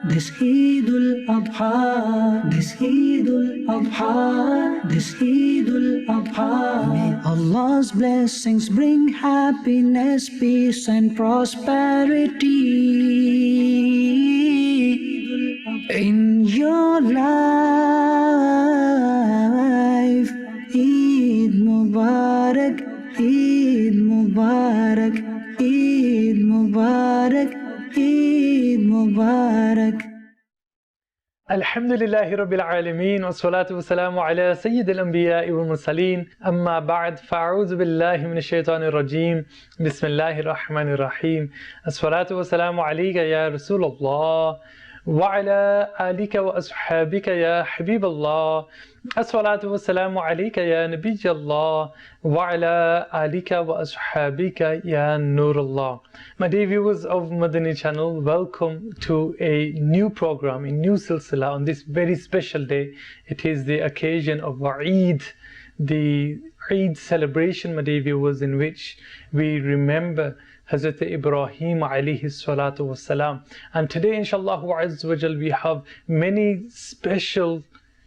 this Eidul Adha, this Eidul Adha, this Eidul Adha. May Allah's blessings bring happiness, peace and prosperity in your life. Eid Mubarak, Eid Mubarak, Eid Mubarak, Eid Mubarak. Alhamdulillahi Rabbil Alameen wa salatu wa salamu ala Sayyid al-Anbiya wal Mursaleen. Amma ba'd, fa'a'udhu billahi minash shaitanir rajeem. Bismillahir Rahmanir Rahim. As-salatu wa salamu alayka ya Rasulullah wa ala alika wa ashabika ya Habiballah. As-salatu wa salamu alayka ya Nabiyallah wa ala alika wa ashabika ya Nurullah. My dear viewers of Madani Channel, welcome to a new program, a new silsila on this very special day. It is the occasion of Eid, the Eid celebration, my dear viewers, in which we remember Hazrat Ibrahim alayhi salatu wassalam. And today, inshallah azza wa jal, we have many special,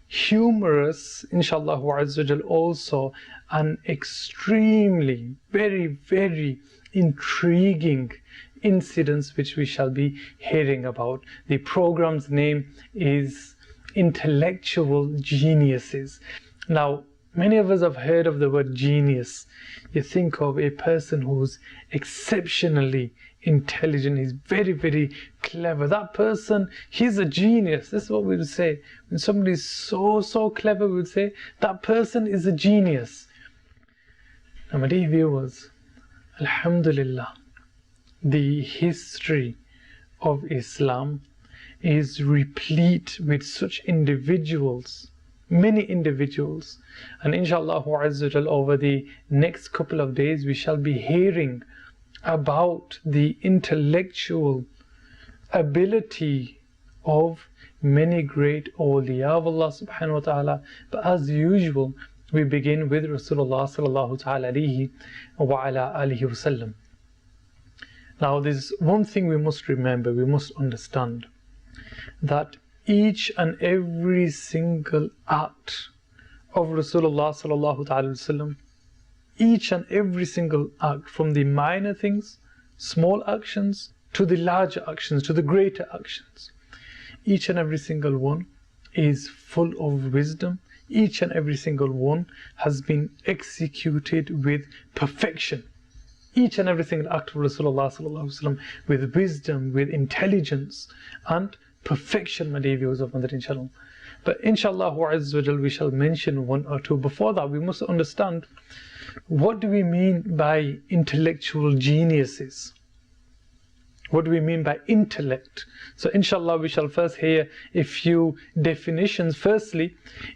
humorous, inshallah azza wa jal, also an extremely, very intriguing incidents which we shall be hearing about. The program's name is Intellectual Geniuses. Now, many of us have heard of the word genius. You think of a person who's exceptionally intelligent, he's very clever. That person, he's a genius. This is what we would say. When somebody is so clever, we would say, that person is a genius. Now, my dear viewers, Alhamdulillah, the history of Islam is replete with such individuals, many individuals, and inshallah over the next couple of days we shall be hearing about the intellectual ability of many great awliya of Allah subhanahu wa ta'ala. But as usual, we begin with Rasulullah sallallahu ta'ala alayhi wa ala alihi wa sallam. Now there's one thing we must remember, we must understand, that each and every single act of Rasulullah sallallahu ta'ala wasallam, each and every single act, from the minor things, small actions, to the larger actions, to the greater actions, each and every single one is full of wisdom. Each and every single one has been executed with perfection. Each and every single act of Rasulullah sallallahu alaihi wasallam with wisdom, with intelligence and perfection, my dear viewers of Madani Channel. But inshallah azza wa jal, we shall mention one or two. Before that, we must understand, what do we mean by intellectual geniuses? What do we mean by intellect? So inshallah we shall first hear a few definitions. Firstly,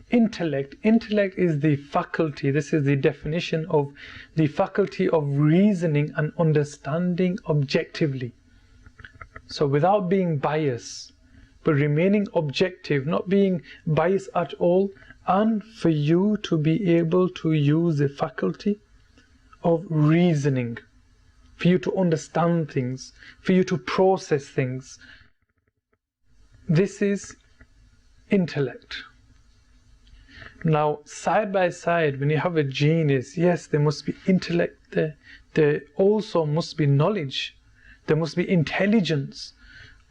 intellect. Intellect is the faculty, this is the definition of the faculty of reasoning and understanding objectively. So without being biased, but remaining objective, not being biased at all, and for you to be able to use the faculty of reasoning, for you to understand things, for you to process things. This is intellect. Now, side by side, when you have a genius, yes, there must be intellect there. There also must be knowledge. There must be intelligence.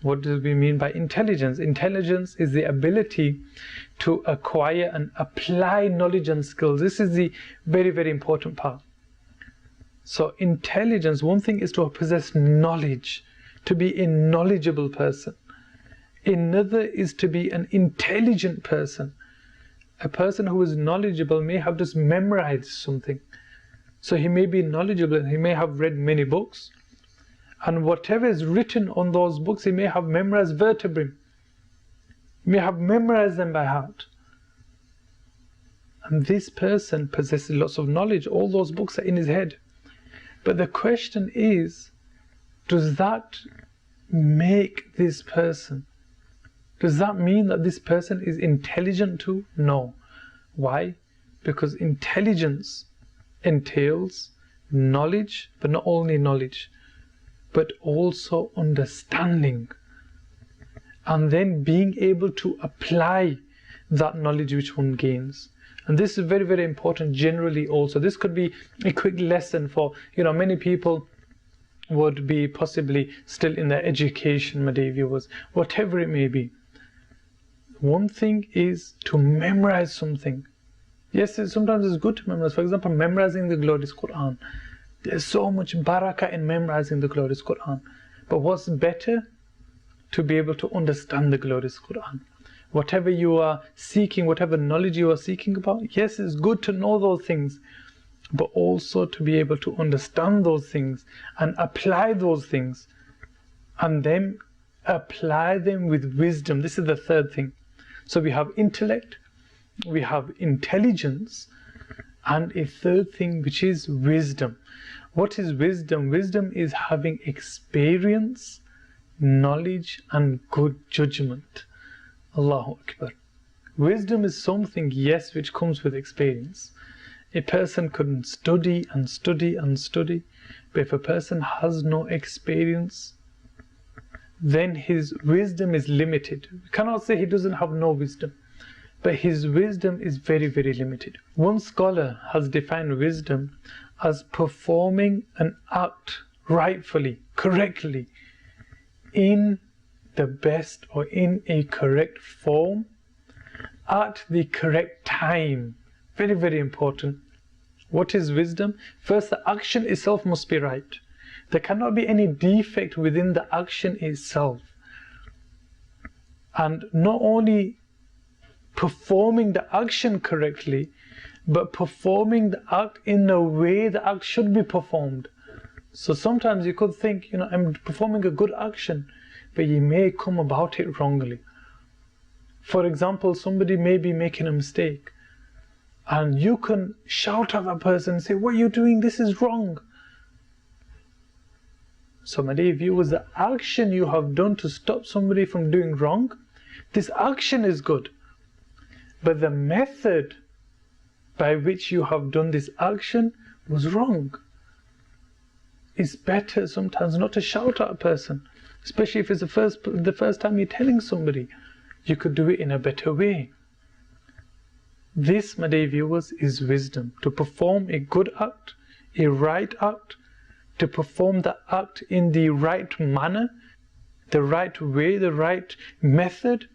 What do we mean by intelligence? Intelligence is the ability to acquire and apply knowledge and skills. This is the very important part. So intelligence, one thing is to possess knowledge, to be a knowledgeable person. Another is to be an intelligent person. A person who is knowledgeable may have just memorized something. So he may be knowledgeable, he may have read many books, and whatever is written on those books, he may have memorized verbatim. He may have memorized them by heart. And this person possesses lots of knowledge. All those books are in his head. But the question is, does that make this person? Does that mean that this person is intelligent too? No. Why? Because intelligence entails knowledge, but not only knowledge, but also understanding. and then being able to apply that knowledge which one gains. And this is very, very important generally also. This could be a quick lesson for, many people would be possibly still in their education, my dear viewers, whatever it may be. One thing is to memorize something. Yes, sometimes it's good to memorize. For example, memorizing the glorious Quran. There's so much barakah in memorizing the glorious Quran. But what's better? To be able to understand the glorious Quran. Whatever you are seeking, whatever knowledge you are seeking about, yes, it's good to know those things, but also to be able to understand those things and apply those things, and then apply them with wisdom. This is the third thing. So we have intellect, we have intelligence, and a third thing which is wisdom. What is wisdom? Wisdom is having experience, knowledge, and good judgment. Allahu Akbar. Wisdom is something, yes, which comes with experience. A person can study and study and study, but if a person has no experience, then his wisdom is limited. We cannot say he doesn't have no wisdom, but his wisdom is very, very limited. One scholar has defined wisdom as performing an act rightfully, correctly, in the best or in a correct form, at the correct time. Very, very important. What is wisdom? First, the action itself must be right. There cannot be any defect within the action itself. And not only performing the action correctly, but performing the act in the way the act should be performed. So sometimes you could think, I'm performing a good action, but you may come about it wrongly. For example, somebody may be making a mistake, and you can shout at that person and say, what are you doing? This is wrong. So my dear viewers, the action you have done to stop somebody from doing wrong, this action is good. But the method by which you have done this action was wrong. It's better sometimes not to shout at a person, especially if it's the first time you're telling somebody. You could do it in a better way. This, my dear viewers, is wisdom. To perform a good act, a right act, to perform the act in the right manner, the right way, the right method,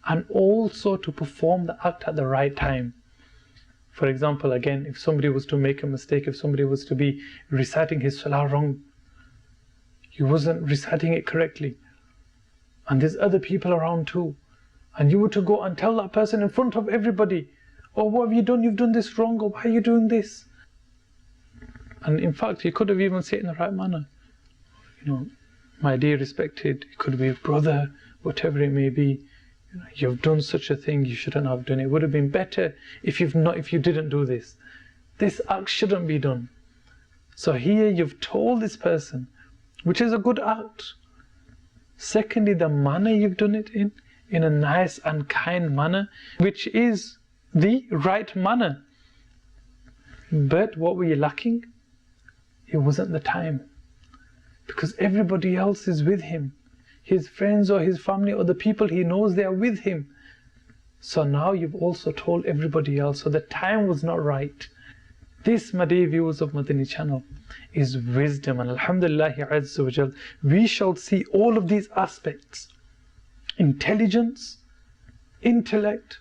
and also to perform the act at the right time. For example, again, if somebody was to make a mistake, if somebody was to be reciting his salah wrong, he wasn't reciting it correctly, and there's other people around too, and you were to go and tell that person in front of everybody, oh, what have you done? You've done this wrong, or why are you doing this? And in fact, you could have even said it in the right manner. My dear respected, it could be a brother, whatever it may be. You've done such a thing, you shouldn't have done it. It would have been better if you didn't do this. This act shouldn't be done. So here you've told this person, which is a good act. Secondly, the manner you've done it in a nice and kind manner, which is the right manner. But what were you lacking? It wasn't the time. Because everybody else is with him. His friends or his family or the people he knows, they are with him. So now you've also told everybody else. So the time was not right. This, my dear viewers of Madani Channel, is wisdom. And Alhamdulillah Azza wa Jal, we shall see all of these aspects. Intelligence, intellect,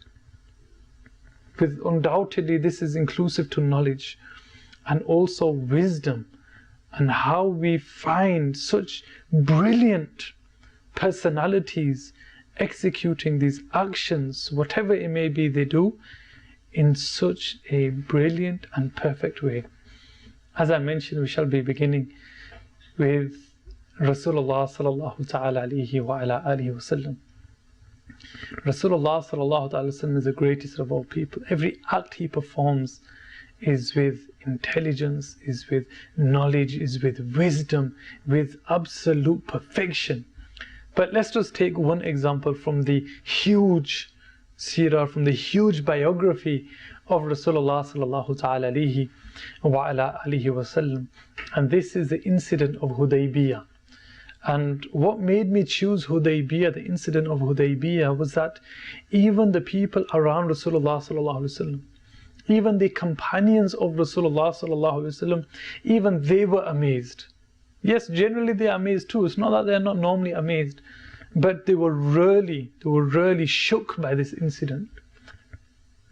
with undoubtedly this is inclusive to knowledge, and also wisdom, and how we find such brilliant personalities executing these actions, whatever it may be they do, in such a brilliant and perfect way. As I mentioned, we shall be beginning with Rasulullah sallallahu ta'ala alayhi wa ala alihi wa sallam. Rasulullah sallallahu ta'ala sallam is the greatest of all people. Every act he performs is with intelligence, is with knowledge, is with wisdom, with absolute perfection. But let's just take one example from the huge seerah, from the huge biography of Rasulullah sallallahu ta'ala alayhi wa ala alihi wa sallam. And this is the incident of Hudaybiyah. And what made me choose Hudaybiyah, the incident of Hudaybiyah, was that even the people around Rasulullah sallallahu alaihi wasallam, even the companions of Rasulullah sallallahu alaihi wasallam, even they were amazed. Yes, generally they are amazed too. It's not that they are not normally amazed, but they were really shook by this incident.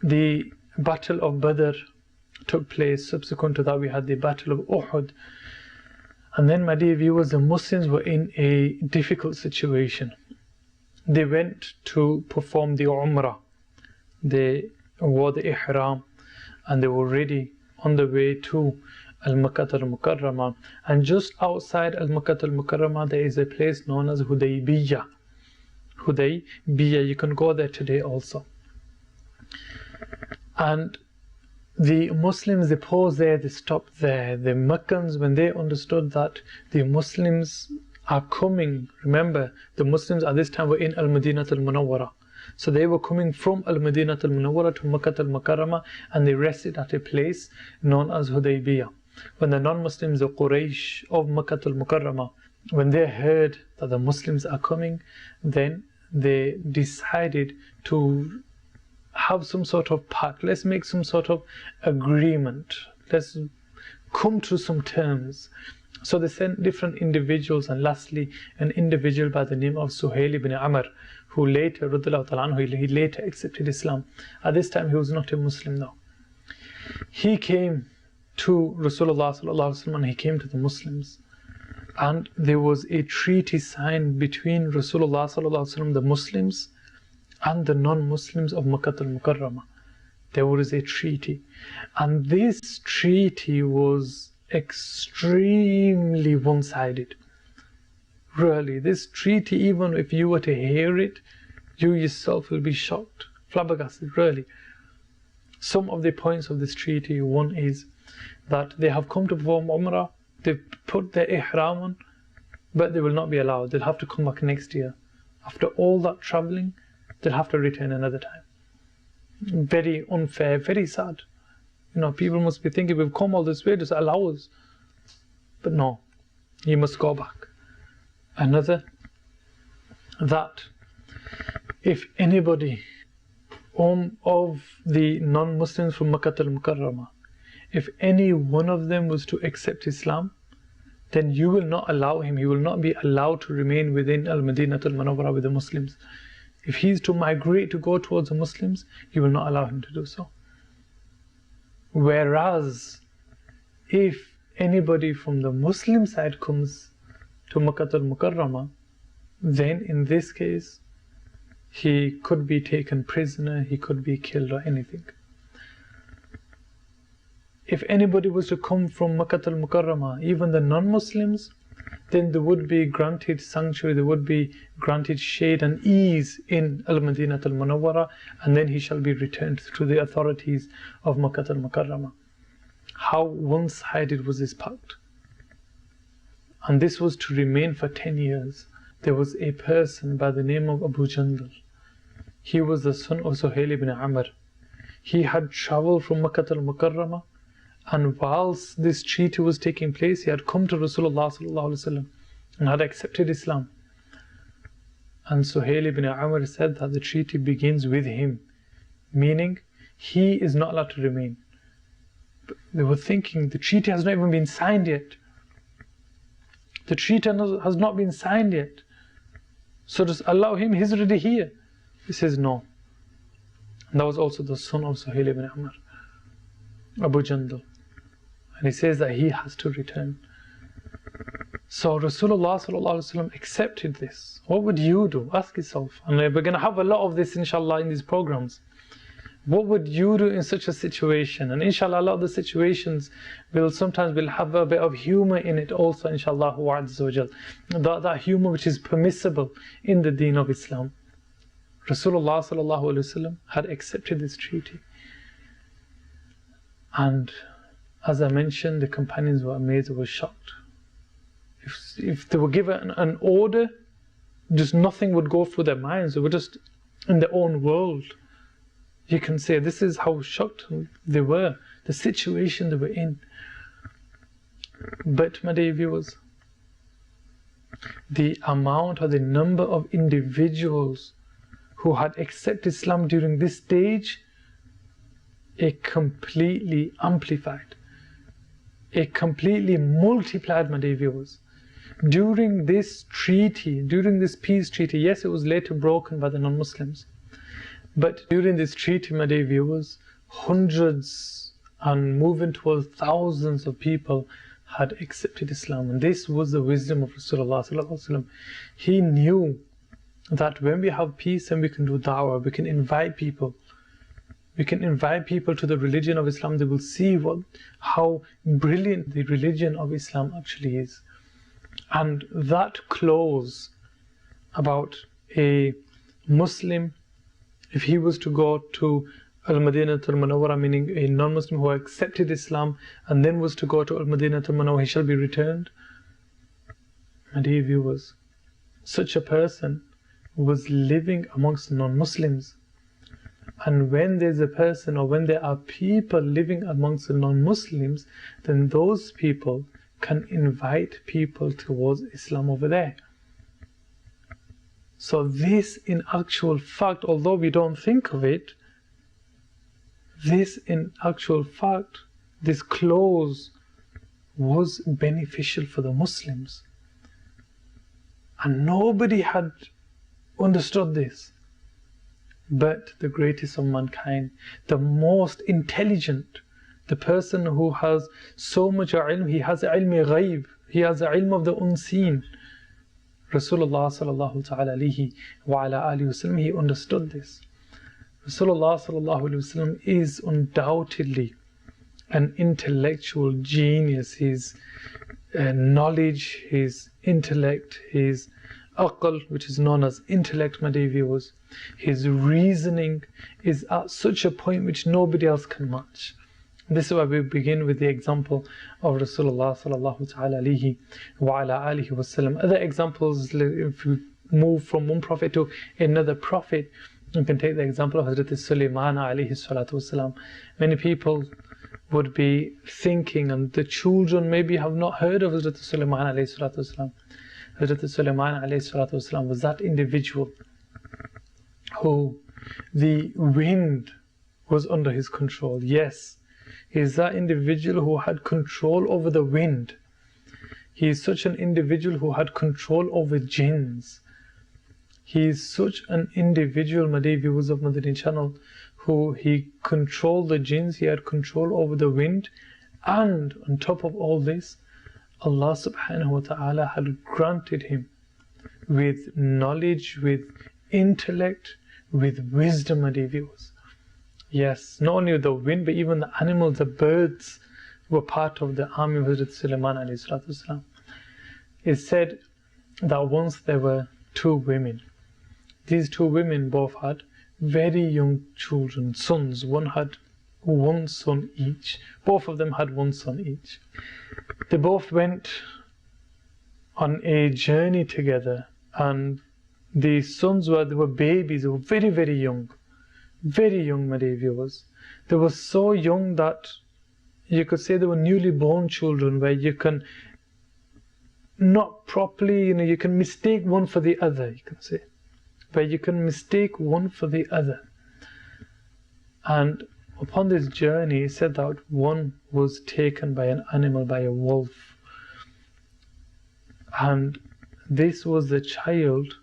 The Battle of Badr took place. Subsequent to that, we had the Battle of Uhud. And then, my dear viewers, the Muslims were in a difficult situation. They went to perform the Umrah. They wore the Ihram and they were ready on the way to Al-Makkah Al-Mukarramah. And just outside Al-Makkah Al-Mukarramah, there is a place known as Hudaybiyah. Hudaybiyah, you can go there today also. And the Muslims, they paused there, they stopped there. The Meccans, when they understood that the Muslims are coming, remember, the Muslims at this time were in Al-Madinah Al-Munawwara. So they were coming from Al-Madinah Al-Munawwara to Makkah Al-Mukarramah, and they rested at a place known as Hudaybiyah. When the non-Muslims, the Quraysh of Makkah Al-Mukarramah, when they heard that the Muslims are coming, then they decided to have some sort of pact. Let's make some sort of agreement. Let's come to some terms. So they sent different individuals, and lastly, an individual by the name of Suhail ibn Amr, who later, he later accepted Islam. At this time, he was not a Muslim though. He came to Rasulullah sallallahu alaihi wasallam, and he came to the Muslims, and there was a treaty signed between Rasulullah sallallahu alaihi wasallam, the Muslims, and the non-Muslims of Makkah al-Mukarramah. There was a treaty, and this treaty was extremely one-sided. Really, this treaty, even if you were to hear it, you yourself will be shocked, flabbergasted, really. Some of the points of this treaty: one is that they have come to perform Umrah, they've put their Ihram on, but they will not be allowed. They'll have to come back next year. After all that traveling, they'll have to return another time. Very unfair, very sad. You know, people must be thinking, we've come all this way, just allow us. But no, you must go back. Another, that if anybody of the non-Muslims from Makkah al-Mukarramah, if any one of them was to accept Islam, then you will not allow him, he will not be allowed to remain within Al-Madinah Al-Munawwara with the Muslims. If he is to migrate to go towards the Muslims, you will not allow him to do so. Whereas, if anybody from the Muslim side comes to Makkah al-Mukarramah, then in this case, he could be taken prisoner, he could be killed or anything. If anybody was to come from Makkah al-Mukarramah, even the non-Muslims, then they would be granted sanctuary, they would be granted shade and ease in Al-Madinah Al-Munawwara, and then he shall be returned to the authorities of Makkah Al-Mukarramah. How one-sided was this pact? And this was to remain for 10 years. There was a person by the name of Abu Jandal. He was the son of Suhail ibn Amr. He had travelled from Makkah Al-Mukarramah, and whilst this treaty was taking place, he had come to Rasulullah sallallahu alaihi wasallam and had accepted Islam. And Suhail ibn Amr said that the treaty begins with him, meaning he is not allowed to remain. But they were thinking, the treaty has not even been signed yet. The treaty has not been signed yet. So just allow him, he's already here. He says no. And that was also the son of Suhail ibn Amr, Abu Jandal. And he says that he has to return. So Rasulullah sallallahu alaihi wasallam accepted this. What would you do? Ask yourself. And we're going to have a lot of this inshallah in these programs. What would you do in such a situation? And inshallah, a lot of the situations will sometimes have a bit of humor in it also, inshallah azza wa jal. That humor which is permissible in the deen of Islam. Rasulullah sallallahu alaihi wasallam had accepted this treaty. And as I mentioned, the companions were amazed, they were shocked. If they were given an order, just nothing would go through their minds. They were just in their own world. You can say this is how shocked they were, the situation they were in. But, my dear viewers, the amount or the number of individuals who had accepted Islam during this stage, it completely amplified. It completely multiplied, my dear viewers. During this treaty, during this peace treaty, yes, it was later broken by the non-Muslims, but during this treaty, my dear viewers, hundreds and moving towards thousands of people had accepted Islam. And this was the wisdom of Rasulullah sallallahu alaihi wasallam. He knew that when we have peace and we can do da'wah, we can invite people. We can invite people to the religion of Islam. They will see how brilliant the religion of Islam actually is. And that clause about a Muslim, if he was to go to Al-Madinah al-Munawwara, meaning a non-Muslim who accepted Islam and then was to go to Al-Madinah al-Munawwara, he shall be returned. My dear viewers, such a person was living amongst non-Muslims. And when there's a person, or when there are people living amongst the non-Muslims, then those people can invite people towards Islam over there. So this, in actual fact, although we don't think of it, this in actual fact, this clause was beneficial for the Muslims. And nobody had understood this but the greatest of mankind, the most intelligent, the person who has so much ilm. He has ilm ghaib, he has ilm of the unseen. Rasulullah sallallahu ta'ala alayhi wa ala alihi wasallam, he understood this. Rasulullah sallallahu alayhi wasallam is undoubtedly an intellectual genius. His knowledge, his intellect, his aql, which is known as intellect, my dear viewers, his reasoning is at such a point which nobody else can match. This is why we begin with the example of Rasulullah sallallahu ta'ala alayhi wa ala alihi wasallam. Other examples, if you move from one prophet to another prophet, you can take the example of Hazrat Sulaiman alayhi salatu wasalam. Many people would be thinking, and the children maybe have not heard of Hazrat Sulaiman alayhi salatu wasalam. Hazrat Sulaiman alayhi salatu wasalam was that individual who the wind was under his control. Yes, he is that individual who had control over the wind. He is such an individual who had control over jinns. He is such an individual, my dear viewers of Madani Channel, who he controlled the jinns, he had control over the wind, and on top of all this, Allah subhanahu wa ta'ala had granted him with knowledge, with intellect, with wisdom, my dear viewers. Yes, not only the wind, but even the animals, the birds were part of the army of Hazrat Sulaiman alayhi salatu wasalam. It's said that once there were two women. These two women both had very young children, sons. One had one son each. Both of them had one son each. They both went on a journey together, and the sons they were babies. They were very, very young. Very young, my dear viewers. They were so young that you could say they were newly born children, where you can not properly, you can mistake one for the other, you can say. Where you can mistake one for the other. And upon this journey, it said that one was taken by an animal, by a wolf. And this was the child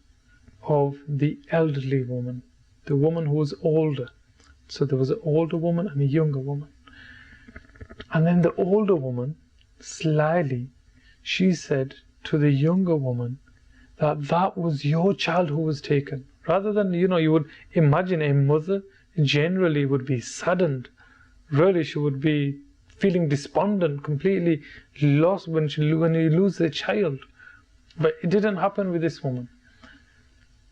of the elderly woman, the woman who was older. So there was an older woman and a younger woman. And then the older woman, slyly, she said to the younger woman that that was your child who was taken. Rather than, you would imagine a mother generally would be saddened. Really, she would be feeling despondent, completely lost when you lose a child. But it didn't happen with this woman.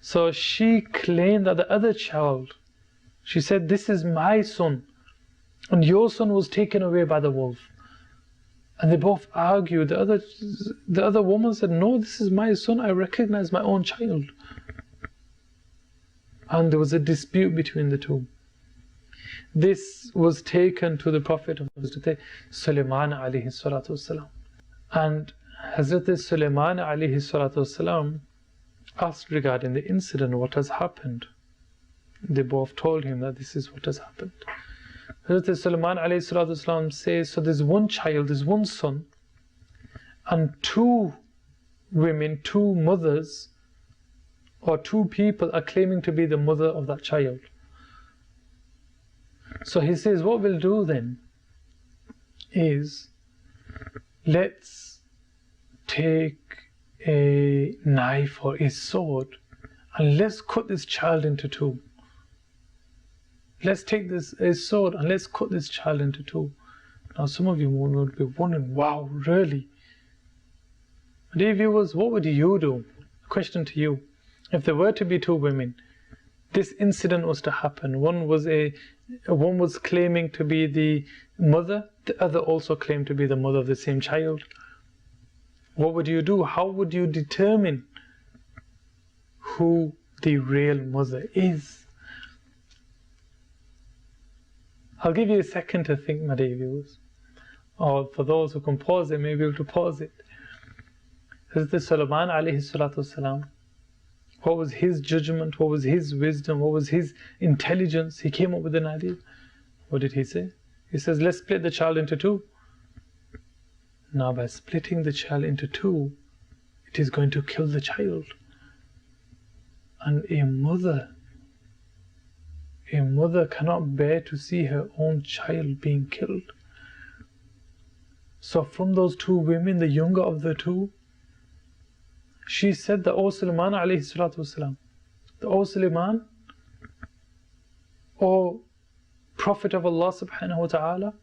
So she claimed that the other child, she said, this is my son, and your son was taken away by the wolf. And they both argued. The other woman said, no, this is my son, I recognize my own child. And there was a dispute between the two. This was taken to the Prophet of Hazrat Sulaiman alayhi salatu wasalam. And Hazrat Sulaiman alayhi salatu wasalam asked regarding the incident, what has happened. They both told him that this is what has happened. Hazrat Sulaiman alayhi salatu wasalam says, so there's one child, there's one son, and two women, two mothers, or two people are claiming to be the mother of that child. So he says, what we'll do then is, let's take a knife or a sword and let's cut this child into two. Let's take a sword and let's cut this child into two. Now some of you would be wondering, wow, really? Dear viewers, what would you do? Question to you. If there were to be two women, this incident was to happen. One was claiming to be the mother, the other also claimed to be the mother of the same child. What would you do? How would you determine who the real mother is? I'll give you a second to think, my dear viewers. Or for those who can pause it, maybe able to pause it. Hazrat Sulaiman alayhi salatu wasalam, what was his judgment? What was his wisdom? What was his intelligence? He came up with an idea. What did he say? He says, let's split the child into two. Now by splitting the child into two, it is going to kill the child. And a mother cannot bear to see her own child being killed. So from those two women, the younger of the two, she said that, O Sulaiman alayhi salatu wasalam, O Sulaiman, O Prophet of Allah subhanahu wa ta'ala,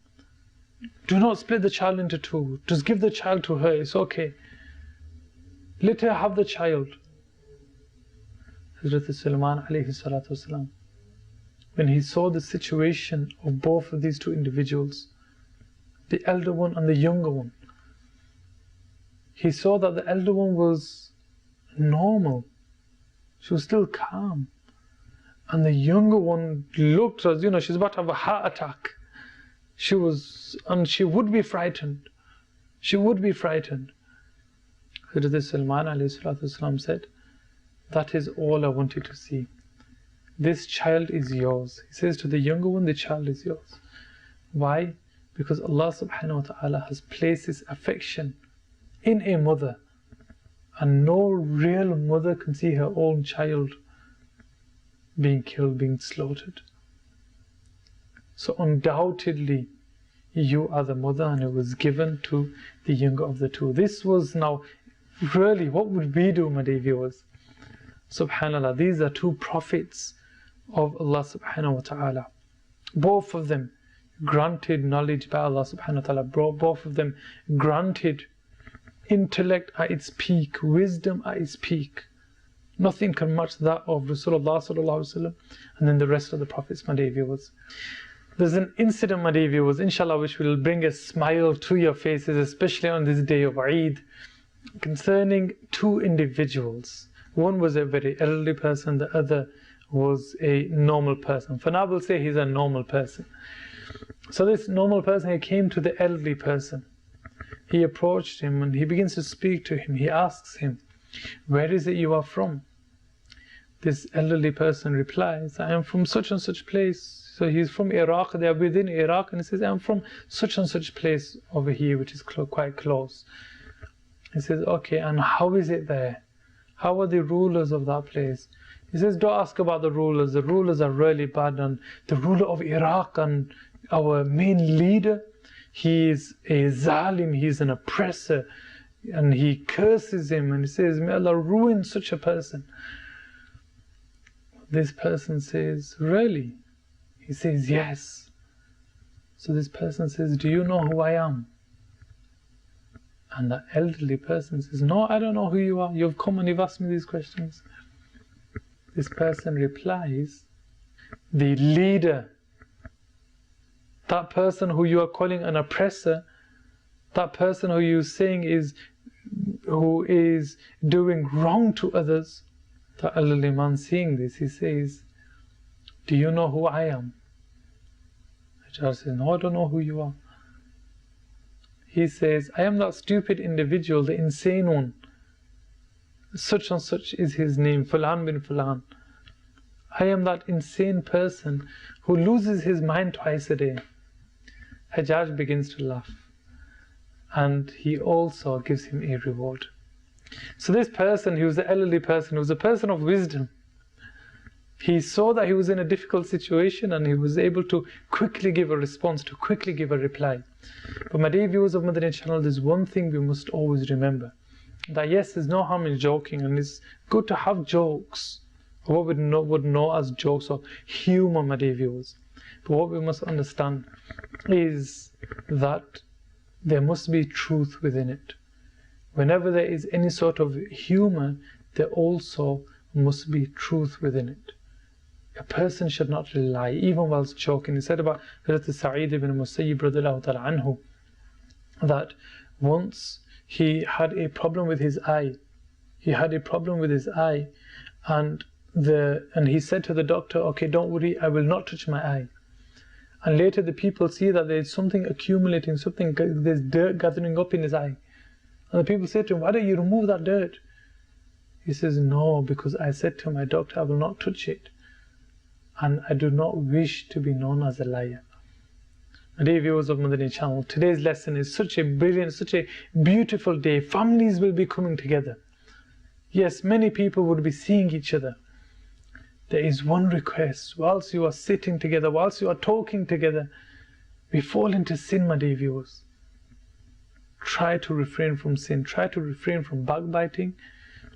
do not split the child into two. Just give the child to her, it's okay. Let her have the child. Hazrat Sulaiman alayhi salatu wasalam, when he saw the situation of both of these two individuals, the elder one and the younger one, he saw that the elder one was normal. She was still calm. And the younger one looked as, she's about to have a heart attack. She would be frightened. She would be frightened. Hazrat Sulaiman alayhi salatu wasalam said, that is all I wanted to see. This child is yours. He says to the younger one, the child is yours. Why? Because Allah subhanahu wa ta'ala has placed His affection in a mother, and no real mother can see her own child being killed, being slaughtered. So undoubtedly you are the mother, and it was given to the younger of the two. This was now really, what would we do, my dear viewers? Subhanallah, these are two prophets of Allah subhanahu wa ta'ala. Both of them granted knowledge by Allah subhanahu wa ta'ala. Both of them granted intellect at its peak, wisdom at its peak. Nothing can match that of Rasulullah sallallahu alaihi wasallam, and then the rest of the prophets, my dear viewers. There's an incident, my dear viewers, inshallah, which will bring a smile to your faces, especially on this day of Eid, concerning two individuals. One was a very elderly person, the other was a normal person. For now we'll say he's a normal person. So this normal person, he came to the elderly person. He approached him and he begins to speak to him. He asks him, where is it you are from? This elderly person replies, I am from such and such place. So he's from Iraq, they are within Iraq, and he says, I am from such and such place over here, which is quite close. He says, okay, and how is it there? How are the rulers of that place? He says, don't ask about the rulers are really bad, and the ruler of Iraq and our main leader, he is a zalim, he is an oppressor, and he curses him, and he says, may Allah ruin such a person. This person says, really? He says, yes. So this person says, do you know who I am? And the elderly person says, no, I don't know who you are. You've come and you've asked me these questions. This person replies, the leader, that person who you are calling an oppressor, that person who you're saying who is doing wrong to others, the elderly man seeing this, he says, do you know who I am? The child says, no, I don't know who you are. he says, I am that stupid individual, the insane one. Such and such is his name, Fulan bin Fulan. I am that insane person who loses his mind twice a day. Hajjaj begins to laugh, and he also gives him a reward. So this person, he was an elderly person, he was a person of wisdom. He saw that he was in a difficult situation and he was able to quickly give a response, to quickly give a reply. But my dear viewers of Madani Channel, there's one thing we must always remember. That yes, there's no harm in joking, and it's good to have jokes, or what we would know as jokes or humor, my dear viewers. But what we must understand is that there must be truth within it. Whenever there is any sort of humor, there also must be truth within it. A person should not lie, even whilst joking. He said about Hazrat Sa'id ibn Musayyib radiallahu ta'ala anhu, that once he had a problem with his eye. He had a problem with his eye, and he said to the doctor, okay, don't worry, I will not touch my eye. And later the people see that there's something accumulating, there's dirt gathering up in his eye. And the people say to him, why don't you remove that dirt? He says, no, because I said to my doctor, I will not touch it. And I do not wish to be known as a liar. My dear viewers of Madani Channel, today's lesson is such a brilliant, such a beautiful day. Families will be coming together. Yes, many people would be seeing each other. There is one request. Whilst you are sitting together, whilst you are talking together, we fall into sin, my dear viewers. Try to refrain from sin. Try to refrain from backbiting.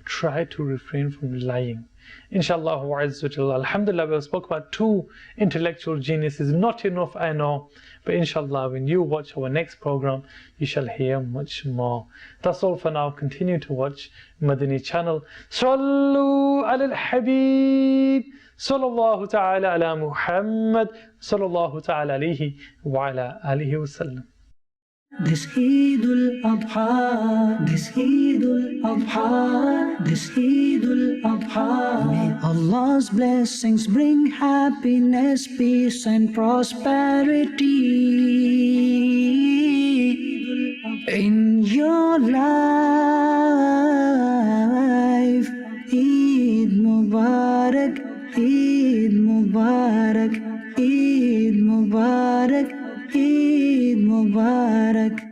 Try to refrain from lying. Inshallah, alhamdulillah, we have spoke about two intellectual geniuses. Not enough, I know, but inshallah, when you watch our next program, you shall hear much more. That's all for now. Continue to watch Madani Channel. Sallu ala al-Habib, sallallahu ta'ala ala Muhammad, sallallahu ta'ala alayhi wa ala alihi wa sallam. This Eidul Adha, this Eidul Adha, this Eidul Adha. May Allah's blessings bring happiness, peace and prosperity in your life. Eid Mubarak, Eid Mubarak, Eid Mubarak, Eid Mubarak.